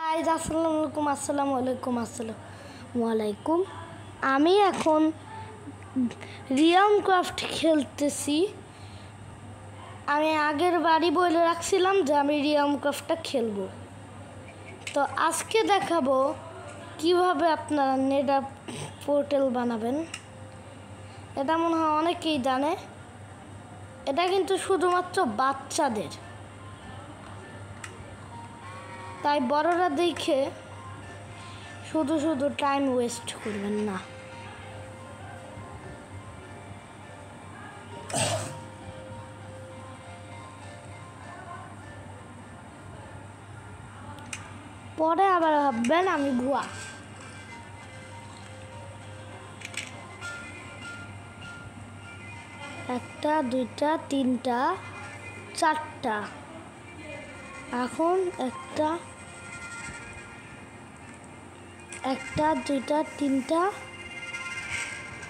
Guys আসসালামু আলাইকুম। আমি এখন রিয়াম ক্রাফট খেলতেছি। আমি আগের বাড়ি বলে রাখছিলাম যে আমি রিয়াম ক্রাফটটা খেলবো। তো আজকে দেখাবো কিভাবে আপনারা নেডার পোর্টাল বানাবেন। এটা মনে হয় অনেকেই জানে, এটা কিন্তু শুধুমাত্র বাচ্চাদের, তাই বড়রা দেখে শুধু টাইম ওয়েস্ট করবেন না। পরে আবার ভাববেন আমি ভুয়া। একটা দুইটা তিনটা চারটা, এখন একটা দুইটা তিনটা,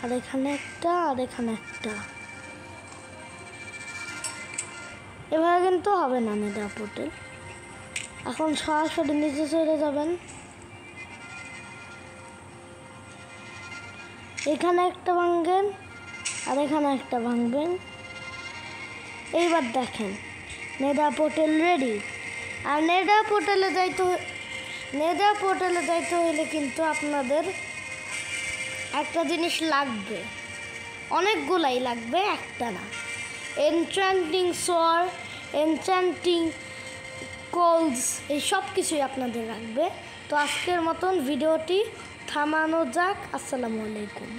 আর এখানে একটা, আর এখানে একটা। এভাবে কিন্তু হবে না নেডার পোর্টাল। এখন সরাসরি নিচে চলে যাবেন, এখানে একটা ভাঙবেন আর এখানে একটা ভাঙবেন। এইবার দেখেন নেডার পোর্টাল রেডি। আর নেডার পোর্টালে যাইতে হলে কিন্তু আপনাদের একটা জিনিস লাগবে, অনেকগুলাই লাগবে, একটা না। এনচ্যান্টিং সোয়ার, এনচ্যান্টিং কোলস, এই সব কিছুই আপনাদের লাগবে। তো আজকের মতন ভিডিওটি থামানো যাক। আসসালামু আলাইকুম।